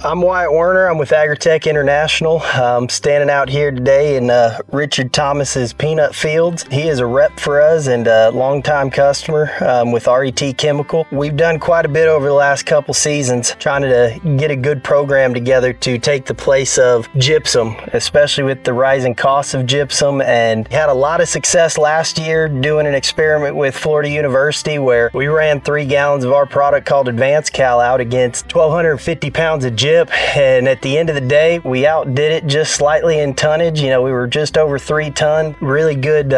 I'm Wyatt Werner. I'm with AgriTec International. I'm standing out here today in Richard Thomas's peanut fields. He is a rep for us and a longtime customer with RET Chemical. We've done quite a bit over the last couple seasons trying to get a good program together to take the place of gypsum, especially with the rising costs of gypsum, and had a lot of success last year doing an experiment with Florida University where we ran 3 gallons of our product called Adv-Cal out against 1,250 pounds of gyp, and at the end of the day we outdid it just slightly in tonnage. You know, we were just over 3 ton. Really good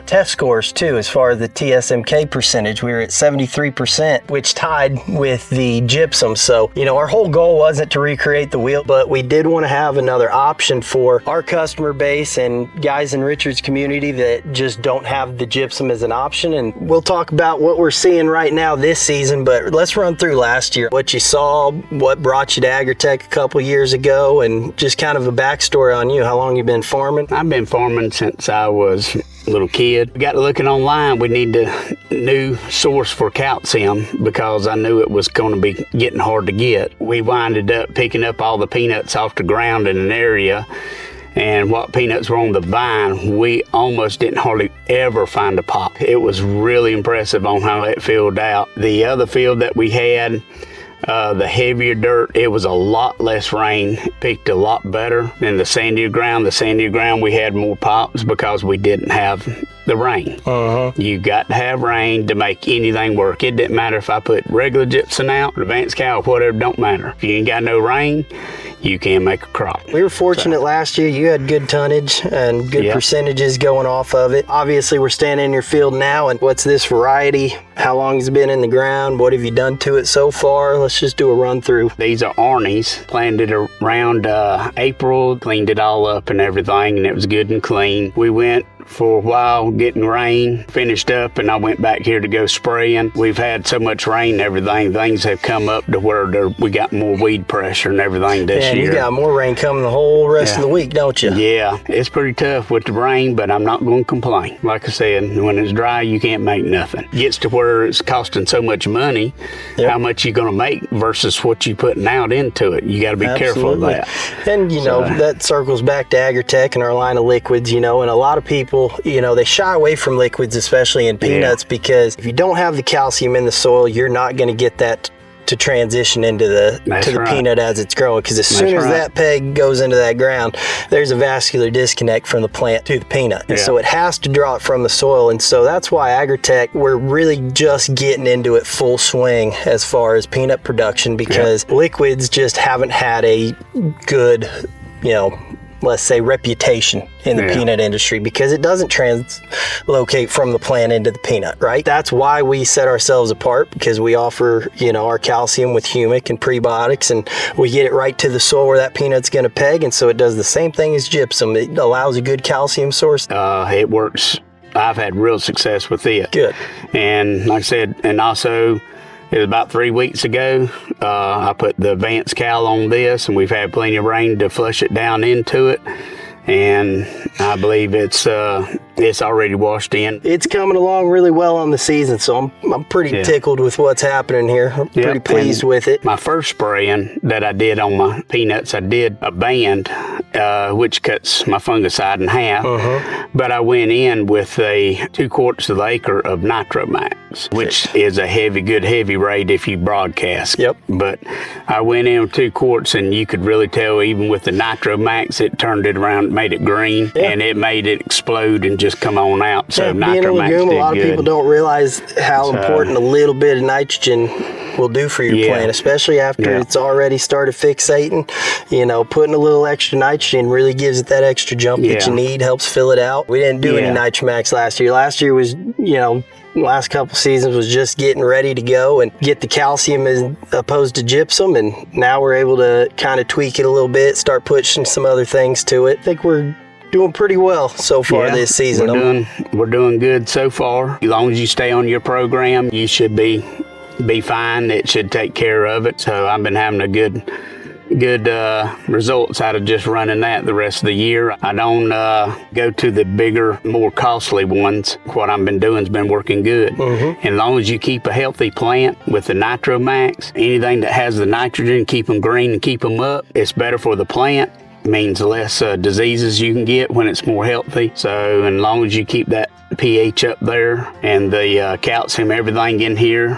test scores too as far as the TSMK percentage. We were at 73%, which tied with the gypsum. So, you know, our whole goal wasn't to recreate the wheel, but we did want to have another option for our customer base and guys in Richard's community that just don't have the gypsum as an option. And we'll talk about what we're seeing right now this season, but let's run through last year, what you saw, what brought you to AgriTec a couple years ago, and just kind of a backstory on you. How long you been farming? I've been farming since I was a little kid. We got looking online. We need a new source for calcium because I knew it was going to be getting hard to get. We winded up picking up all the peanuts off the ground in an area, and what peanuts were on the vine, we almost didn't hardly ever find a pop. It was really impressive on how it filled out. The other field that we had, the heavier dirt, it was a lot less rain, picked a lot better than the sandier ground. The sandier ground, we had more pops because we didn't have the rain. You got to have rain to make anything work. It didn't matter if I put regular gypsum out, Adv-Cal, whatever, don't matter. If you ain't got no rain, you can't make a crop. We were fortunate last year. You had good tonnage and good percentages going off of it. Obviously, we're standing in your field now, and what's this variety? How long has it been in the ground? What have you done to it so far? Let's just do a run through. These are Arnies. Planted around April, cleaned it all up and everything, and it was good and clean. We went for a while getting rain, finished up, and I went back here to go spraying. We've had so much rain and everything, things have come up to where we got more weed pressure and everything this year. You got more rain coming the whole rest of the week, don't you? Yeah, it's pretty tough with the rain, but I'm not going to complain. Like I said, when it's dry, you can't make nothing. It gets to where it's costing so much money, how much you're going to make versus what you're putting out into it. You got to be careful of that. And, you know, that circles back to AgriTec and our line of liquids, you know, and a lot of people, you know, they shy away from liquids, especially in peanuts, because if you don't have the calcium in the soil, you're not going to get that to transition into the peanut as it's growing, because as soon as that peg goes into that ground, there's a vascular disconnect from the plant to the peanut, and so it has to draw it from the soil. And so that's why AgriTec, we're really just getting into it full swing as far as peanut production, because liquids just haven't had a good, you know, let's say reputation in the peanut industry, because it doesn't translocate from the plant into the peanut, right? That's why we set ourselves apart, because we offer, you know, our calcium with humic and prebiotics, and we get it right to the soil where that peanut's going to peg. And so it does the same thing as gypsum. It allows a good calcium source. It works. I've had real success with it. Good. And like I said, and also it was about 3 weeks ago, I put the Adv-Cal on this, and we've had plenty of rain to flush it down into it. And I believe it's already washed in. It's coming along really well on the season, so I'm pretty tickled with what's happening here. I'm pretty pleased with it. My first spraying that I did on my peanuts, I did a band, which cuts my fungicide in half. But I went in with 2 quarts of the acre of Nitro-Maxx, which is a good heavy rate if you broadcast. But I went in with 2 quarts, and you could really tell, even with the Nitro-Maxx, it turned it around, made it green, and it made it explode and just come on out. So Nitro-Maxx did good. A lot of people don't realize how important a little bit of nitrogen will do for your plant, especially after it's already started fixating. You know, putting a little extra nitrogen really gives it that extra jump that you need, helps fill it out. We didn't do any Nitro-Maxx last year. Last year was, you know, last couple seasons was just getting ready to go and get the calcium as opposed to gypsum, and now we're able to kind of tweak it a little bit, start pushing some other things to it. I think we're doing pretty well so far this season. We're doing good so far. As long as you stay on your program, you should be fine. It should take care of it. So I've been having a good good results out of just running that the rest of the year. I don't go to the bigger, more costly ones. What I've been doing has been working good. And as long as you keep a healthy plant with the Nitro-Maxx, anything that has the nitrogen, keep them green and keep them up, it's better for the plant. Means less diseases you can get when it's more healthy. So, and as long as you keep that pH up there and the calcium, everything in here,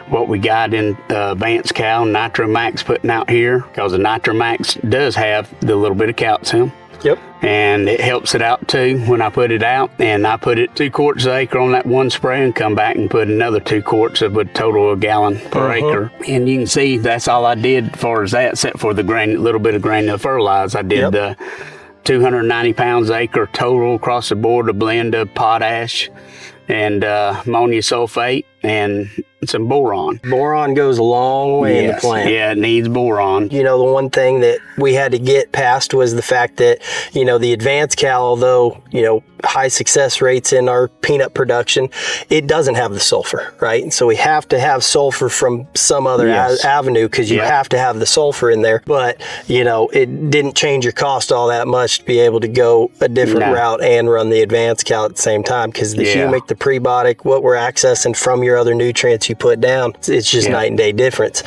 what we got in Adv-Cal, Nitro-Maxx putting out here, because the Nitro-Maxx does have the little bit of calcium. Yep. And it helps it out too when I put it out. And I put it 2 quarts an acre on that one spray and come back and put another 2 quarts of a total of a gallon per acre. And you can see that's all I did as far as that, except for the little bit of granular fertilizer. I did 290 pounds an acre total across the board, a blend of potash and ammonia sulfate and some boron. Boron goes a long way in the plant. Yeah, it needs boron. You know, the one thing that we had to get past was the fact that, you know, the Adv-Cal, although, you know, high success rates in our peanut production, it doesn't have the sulfur, right? And so we have to have sulfur from some other avenue, because you have to have the sulfur in there. But, you know, it didn't change your cost all that much to be able to go a different route and run the Adv-Cal at the same time, because the humic, the prebiotic, what we're accessing from your other nutrients you put down, it's just night and day difference.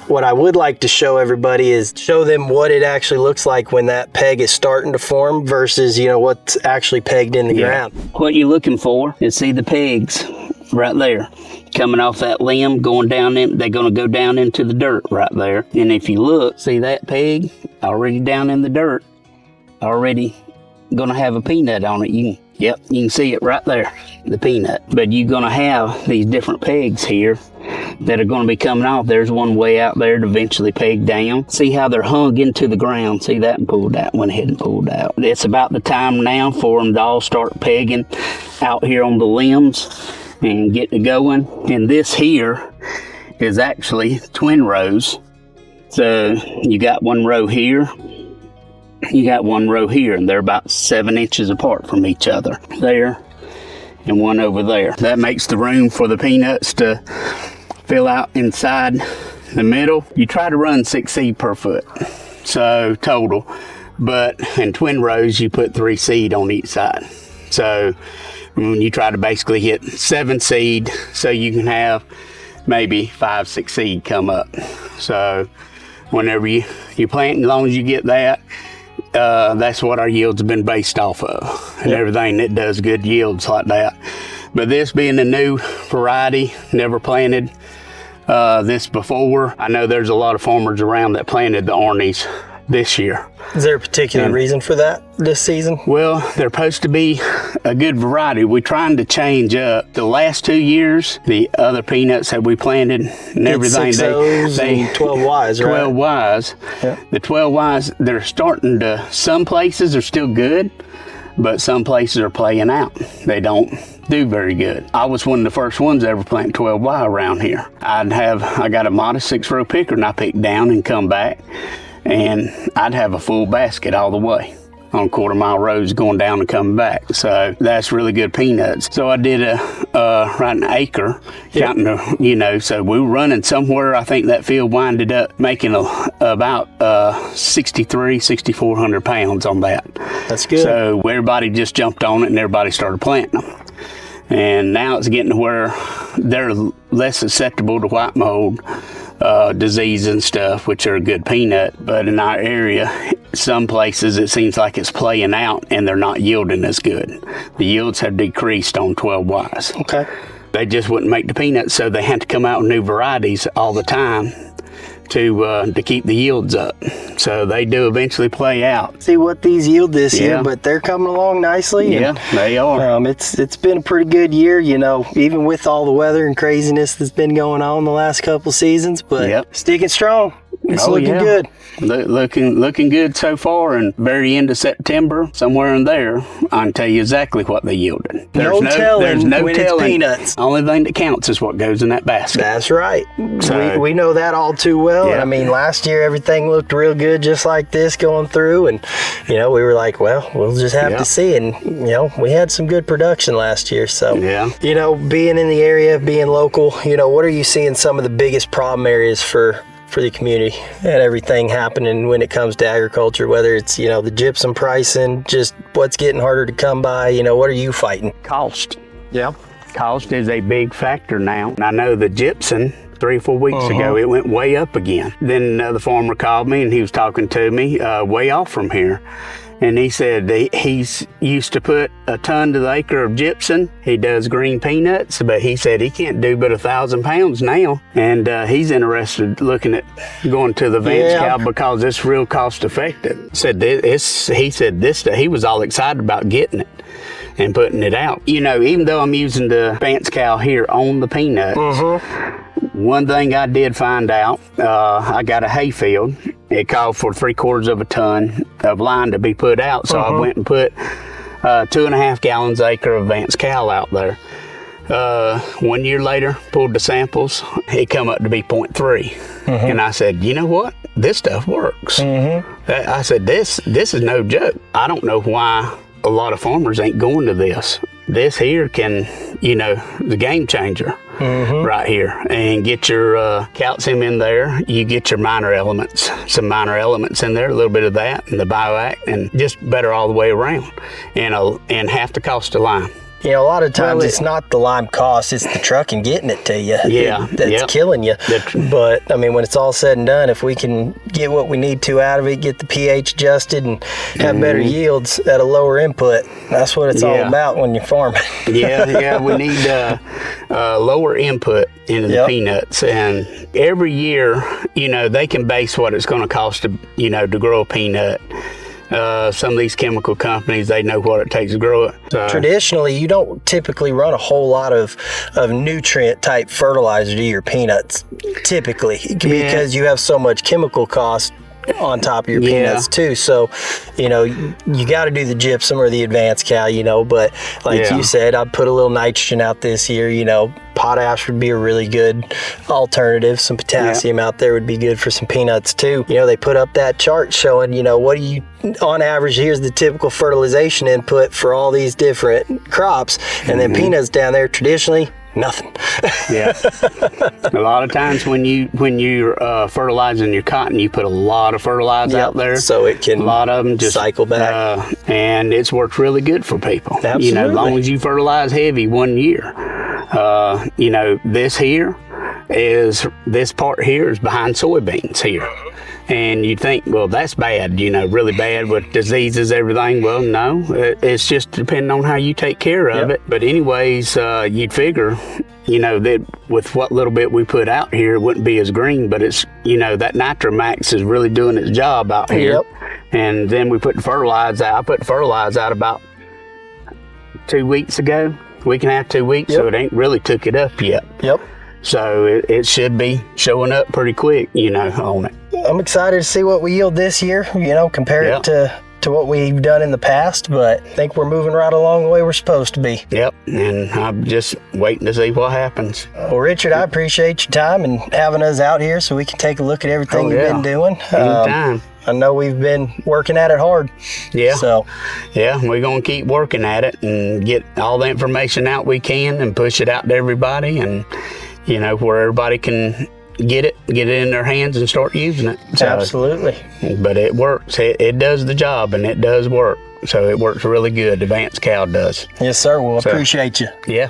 What I would like to show everybody is show them what it actually looks like when that peg is starting to form versus, you know, what's actually pegged in the ground. What you're looking for is see the pegs right there coming off that limb, going down in, they're going to go down into the dirt right there. And if you look, see that peg already down in the dirt, already going to have a peanut on it. You can see it right there, the peanut. But you're going to have these different pegs here that are going to be coming off. There's one way out there to eventually peg down. See how they're hung into the ground. See that and pulled out, went ahead and pulled out. It's about the time now for them to all start pegging out here on the limbs and getting it going. And this here is actually twin rows. So you got one row here, you got one row here, and they're about 7 inches apart from each other. There, and one over there. That makes the room for the peanuts to fill out inside the middle. You try to run 6 seed per foot, so total. But in twin rows, you put 3 seed on each side. So when you try to basically hit 7 seed, so you can have maybe 5, 6 seed come up. So whenever you plant, as long as you get that, that's what our yields have been based off of, and everything that does good yields like that. But this being a new variety, never planted this before. I know there's a lot of farmers around that planted the Arnies this year. Is there a particular reason for that this season? Well, they're supposed to be a good variety. We're trying to change up. The last 2 years, the other peanuts that we planted and everything, they 12Ys, right? 12Ys. Yeah. The 12Ys, they're starting to, some places are still good, but some places are playing out. They don't do very good. I was one of the first ones to ever plant 12Y around here. I got a modest 6-row picker, and I picked down and come back, and I'd have a full basket all the way on 1/4 mile rows going down and coming back. So that's really good peanuts. So I did right an acre, counting the, you know, so we were running somewhere, I think that field winded up making about 6,400 pounds on that. That's good. So everybody just jumped on it and everybody started planting them. And now it's getting to where they're less susceptible to white mold disease and stuff, which are a good peanut. But in our area, some places it seems like it's playing out and they're not yielding as good. The yields have decreased on 12Ys. Okay. They just wouldn't make the peanuts, so they had to come out with new varieties all the time to keep the yields up. So they do eventually play out. See what these yield this year, but they're coming along nicely. Yeah, they are. It's been a pretty good year, you know, even with all the weather and craziness that's been going on the last couple seasons, but sticking strong. It's looking good. Looking good so far, and very end of September, somewhere in there, I can tell you exactly what they yielded. There's no telling when it's peanuts. Only thing that counts is what goes in that basket. That's right. So, we know that all too well. Yeah. I mean, last year everything looked real good just like this going through, and you know, we were like, well, we'll just have to see. And you know, we had some good production last year. So you know, being in the area, being local, you know, what are you seeing some of the biggest problem areas for for the community and everything happening when it comes to agriculture, whether it's, you know, the gypsum pricing, just what's getting harder to come by, you know, what are you fighting? Cost. Yeah. Cost is a big factor now. And I know the gypsum, 3 or 4 weeks ago, it went way up again. Then another farmer called me and he was talking to me way off from here. And he said he's used to put a ton to the acre of gypsum. He does green peanuts, but he said he can't do but 1,000 pounds now. And he's interested looking at going to the Adv-Cal because it's real cost effective. He said he was all excited about getting it and putting it out. You know, even though I'm using the Adv-Cal here on the peanuts, one thing I did find out, I got a hay field. It called for 3/4 of a ton of line to be put out, so I went and put 2.5 gallons acre of Adv-Cal out there. 1 year later, pulled the samples, it come up to be 0.3. And I said, you know what? This stuff works. I said, this is no joke. I don't know why a lot of farmers ain't going to this. This here can, you know, the game changer right here. And get your calcium in there. You get your minor elements, some minor elements in there, a little bit of that, and the bioact, and just better all the way around. And half the cost of lime. You know, a lot of times it's not the lime cost, it's the truck and getting it to you. Yeah. That's killing you. But, I mean, when it's all said and done, if we can get what we need to out of it, get the pH adjusted and have better yields at a lower input, that's what it's all about when you're farming. We need lower input into the peanuts. And every year, you know, they can base what it's going to cost to, you know, to grow a peanut. Some of these chemical companies, they know what it takes to grow it. So. Traditionally, you don't typically run a whole lot of nutrient type fertilizer to your peanuts, typically, because you have so much chemical cost on top of your peanuts too. So, you know, you got to do the gypsum or the Adv-Cal, you know, but like you said, I put a little nitrogen out this year, you know, potash would be a really good alternative. Some potassium out there would be good for some peanuts too. You know, they put up that chart showing, you know, what do you, on average, here's the typical fertilization input for all these different crops. And then peanuts down there, traditionally, nothing. A lot of times when you're fertilizing your cotton, you put a lot of fertilizer out there, so it can a lot of them just cycle back, and it's worked really good for people. Absolutely. You know, as long as you fertilize heavy 1 year, you know, this part here is behind soybeans here. And you think, well, that's bad, you know, really bad with diseases, everything. Well, no, it's just depending on how you take care of it. But anyways, you'd figure, you know, that with what little bit we put out here, it wouldn't be as green, but it's, you know, that Nitro-Maxx is really doing its job out here. And then we put the fertilizer out. I put the fertilizer out about 2 weeks ago, week and a half, 2 weeks, so it ain't really took it up yet. So it should be showing up pretty quick, you know, on it. I'm excited to see what we yield this year, you know, compare it to what we've done in the past, but I think we're moving right along the way we're supposed to be. And I'm just waiting to see what happens. Well, Richard, I appreciate your time and having us out here so we can take a look at everything you've been doing. Anytime. I know we've been working at it hard. So, we're going to keep working at it and get all the information out we can and push it out to everybody, and, you know, where everybody can get it in their hands and start using it. So, absolutely. But it works. It does the job, and it does work. So it works really good. Adv-Cal does. Yes, sir. Well, appreciate you. Yeah.